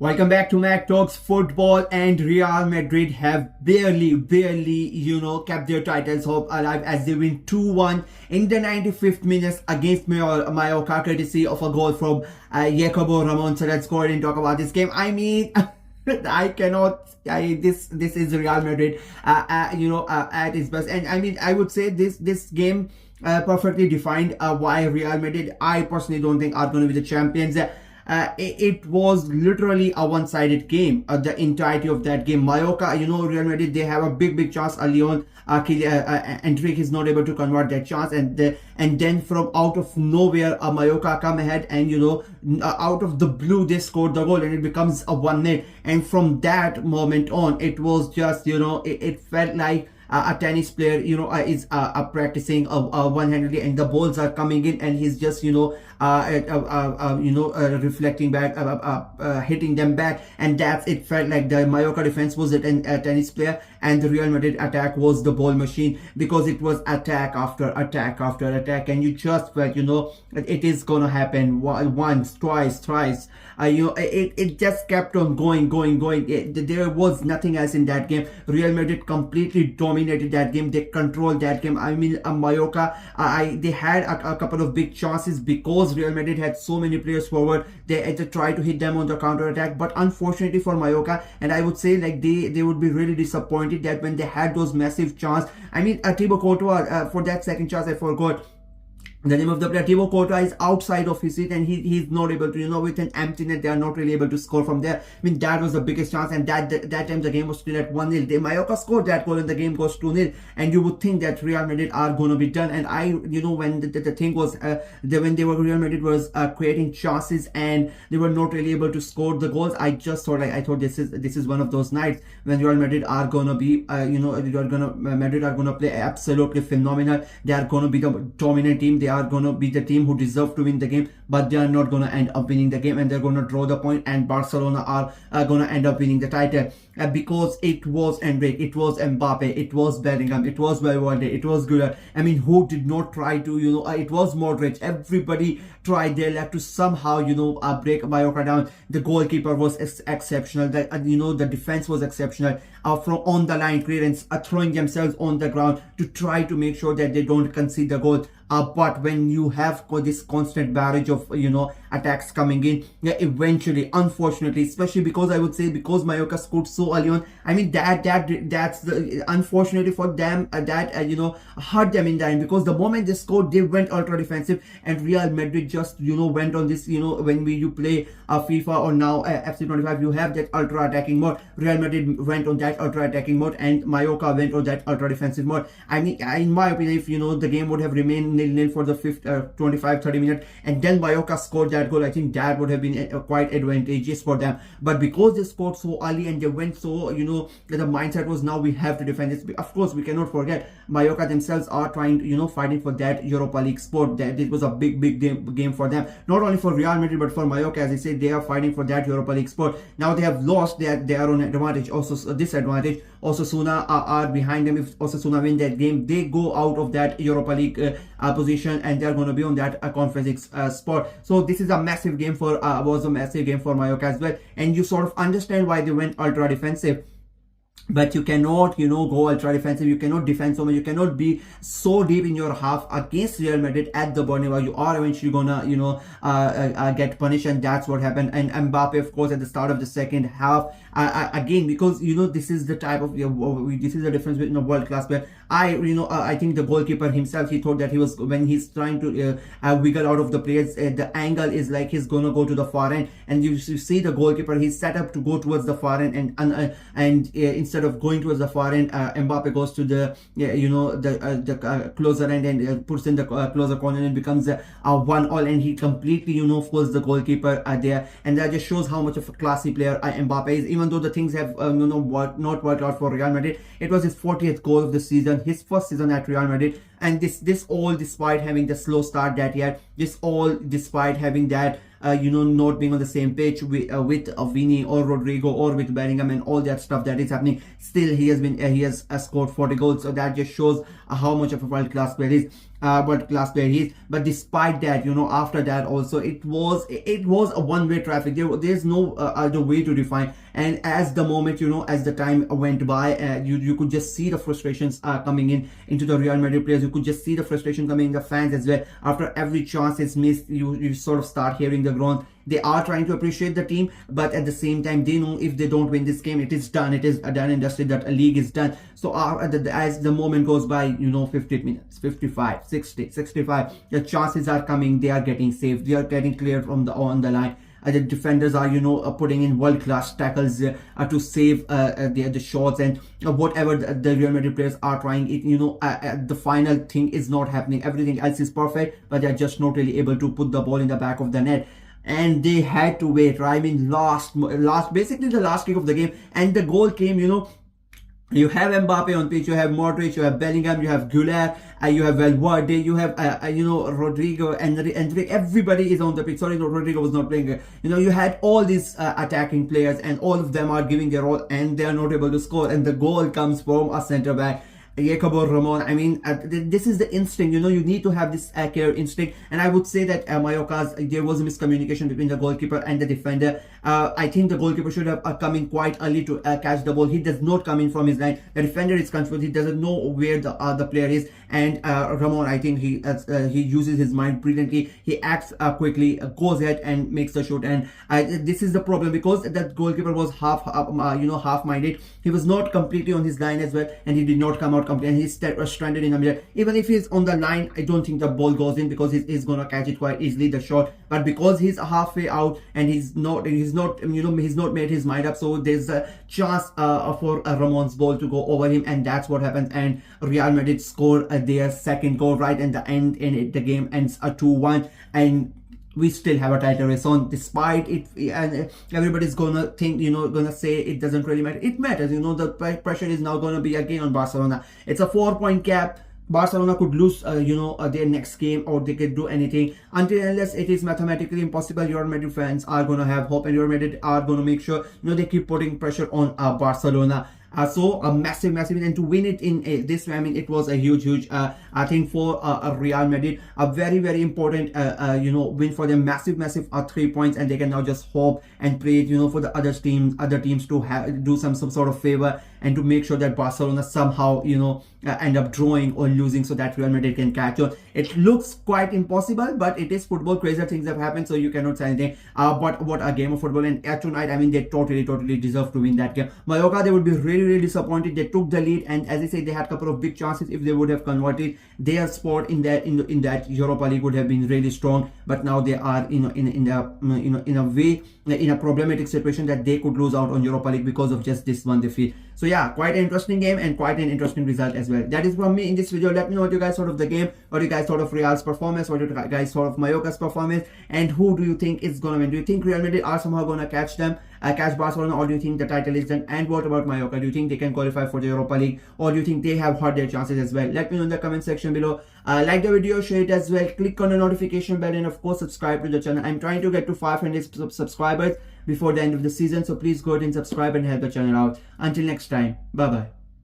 Welcome back to Mac Talks. Football and Real Madrid have barely, kept their titles hope alive as they win 2-1 in the 95th minute against Mallorca, courtesy of a goal from Jacobo Ramon. So let's go ahead and talk about this game. I mean, this is Real Madrid, at its best. And I mean, I would say this game perfectly defined why Real Madrid, I personally don't think, are going to be the champions. It was literally a one-sided game. The entirety of that game, Mallorca, Real Madrid, they have a big chance early on. Enrique is not able to convert that chance, and then from out of nowhere, Mallorca come ahead, and out of the blue they scored the goal, and it becomes a 1-0. And from that moment on, it was just it felt like a tennis player is practicing one-handedly, and the balls are coming in, and he's just reflecting back, hitting them back, and that's it. Felt like the Mallorca defense was a tennis player, and the Real Madrid attack was the ball machine, because it was attack after attack after attack, and you just felt it is gonna happen once, twice, thrice. It just kept on going. There was nothing else in that game. Real Madrid completely dominated that game. They controlled that game. I mean, Mallorca, they had a couple of big chances because Real Madrid had so many players forward. They had to try to hit them on the counter attack, but unfortunately for Mallorca, and I would say like they would be really disappointed that when they had those massive chances. I mean, Thibaut Courtois, for that second chance, I forgot the name of the player. Thibaut Courtois is outside of his seat, and he's not able to, with an empty net, they are not really able to score from there. I mean, that was the biggest chance, and that time the game was still at 1-0. Mallorca scored that goal, and the game goes 2-0, and you would think that Real Madrid are going to be done. And when the thing was, when Real Madrid was creating chances and they were not really able to score the goals, I just thought, I thought this is one of those nights when Real Madrid are going to be, Madrid are going to play absolutely phenomenal. They are going to be the dominant team. They are going to be the team who deserve to win the game, but they are not going to end up winning the game, and they're going to draw the point, and Barcelona are going to end up winning the title, because it was Enrique, it was Mbappe, it was Bellingham, it was Valverde, it was Güler. I mean, who did not try to, it was Modric. Everybody tried their luck to somehow, break Mallorca down. The goalkeeper was exceptional. The defense was exceptional. From on the line clearance, throwing themselves on the ground to try to make sure that they don't concede the goal. But when you have this constant barrage of attacks coming in, eventually, unfortunately, especially because I would say because Mallorca scored so early on, I mean that's the unfortunately for them, hurt them in the end, because the moment they scored, they went ultra defensive, and Real Madrid just went on this. When you play FIFA or now FC25, you have that ultra attacking mode. Real Madrid went on that ultra attacking mode, and Mallorca went on that ultra defensive mode. I mean, in my opinion, if the game would have remained 0-0 for the 25-30 minutes, and then Mallorca scored that goal, I think that would have been quite advantageous for them. But because they scored so early and they went so, the mindset was now we have to defend this. Of course, we cannot forget Mallorca themselves are trying to, fighting for that Europa League spot. That it was a big game for them, not only for Real Madrid but for Mallorca. As I said, they are fighting for that Europa League spot. Now they have lost, they are on advantage, also disadvantage. Osasuna are behind them. If Osasuna win that game, they go out of that Europa League position, and they are going to be on that Conference spot. So this is a massive game for Mallorca as well, and you sort of understand why they went ultra defensive. But you cannot, go ultra defensive. You cannot defend so much. You cannot be so deep in your half against Real Madrid at the Bernabeu. You are eventually gonna, get punished, and that's what happened. And Mbappe, of course, at the start of the second half, again, because this is the type of this is the difference between a world class player. I think the goalkeeper himself, he thought that he was, when he's trying to wiggle out of the players, the angle is like he's gonna go to the far end, and you see the goalkeeper, he's set up to go towards the far end, and instead of going towards the far end, Mbappe goes to the the closer end, and puts in the closer corner, and it becomes a 1-1, and he completely fools the goalkeeper there, and that just shows how much of a classy player Mbappe is. Even though the things have not worked out for Real Madrid, it was his 40th goal of the season, his first season at Real Madrid, and this all despite having the slow start that he had, this all despite having that not being on the same page with Vini or Rodrigo or with Bellingham and all that stuff that is happening. Still, he has scored 40 goals. So that just shows how much of a world class player he is. what class player he is. But despite that, after that also it was a one-way traffic. There's no other way to define. And as the moment, as the time went by, you could just see the frustrations coming into the Real Madrid players. You could just see the frustration coming in the fans as well. After every chance is missed, you sort of start hearing the groan. They are trying to appreciate the team, but at the same time, they know if they don't win this game, it is done. It is done and dusted. That a league is done. So as the moment goes by, 50 minutes, 55, 60, 65, the chances are coming. They are getting saved. They are getting cleared from on the line. The defenders are, putting in world-class tackles to save the shots, and whatever the Real Madrid players are trying, the final thing is not happening. Everything else is perfect, but they're just not really able to put the ball in the back of the net. And they had to wait. I mean, basically the last kick of the game, and the goal came, you have Mbappe on pitch, you have Modric, you have Bellingham, you have Güler, you have Valverde, you have Rodrigo, and everybody is on the pitch. Sorry, no, Rodrigo was not playing. You had all these attacking players, and all of them are giving their all, and they are not able to score. And the goal comes from a centre back, Jacobo Ramon. I mean, this is the instinct. You need to have this care instinct. And I would say that Mallorca's, there was a miscommunication between the goalkeeper and the defender. I think the goalkeeper should have come in quite early to catch the ball. He does not come in from his line. The defender is confused. He doesn't know where the other player is. And Ramon, I think he uses his mind brilliantly. He acts quickly, goes ahead and makes the shot. And this is the problem, because that goalkeeper was half-minded. He was not completely on his line as well, and he did not come out completely. And he's stranded in the middle. Even if he's on the line, I don't think the ball goes in, because he's gonna catch it quite easily, the shot. But because he's halfway out and he's not made his mind up, so there's a chance for Ramon's ball to go over him, and that's what happens. And Real Madrid score their second goal right in the end, and the game ends 2-1, and we still have a title race on, despite it. And everybody's gonna think, gonna say it doesn't really matter. It matters. The pressure is now gonna be again on Barcelona. It's a 4-point gap. Barcelona could lose, their next game, or they could do anything. Until unless it is mathematically impossible, Real Madrid fans are gonna have hope, and Real Madrid are gonna make sure, they keep putting pressure on Barcelona. So a massive, and to win it in this way, I mean, it was a huge I think for Real Madrid, a very, very important win for them. Massive 3 points, and they can now just hope and pray, for the other teams to do some sort of favor, and to make sure that Barcelona somehow end up drawing or losing, so that Real Madrid can catch on. It looks quite impossible, but it is football. Crazier things have happened, so you cannot say anything. But what a game of football. And tonight, I mean, they totally deserve to win that game. Mallorca, they would be really disappointed. They took the lead, and as I say, they had a couple of big chances. If they would have converted, their spot in that Europa League would have been really strong. But now they are in a problematic situation, that they could lose out on Europa League because of just this one defeat. So yeah, quite an interesting game, and quite an interesting result as well. That is from me in this video. Let me know what you guys thought of the game, what you guys thought of Real's performance, what you guys thought of Mallorca's performance, and who do you think is gonna win? Do you think Real Madrid are somehow gonna catch Barcelona, or do you think the title is done? And what about Mallorca? Do you think they can qualify for the Europa League, or do you think they have hurt their chances as well? Let me know in the comment section below. Like the video, share it as well, click on the notification bell, and of course subscribe to the channel. I'm trying to get to 500 subscribers before the end of the season, so please go ahead and subscribe and help the channel out. Until next time, bye bye.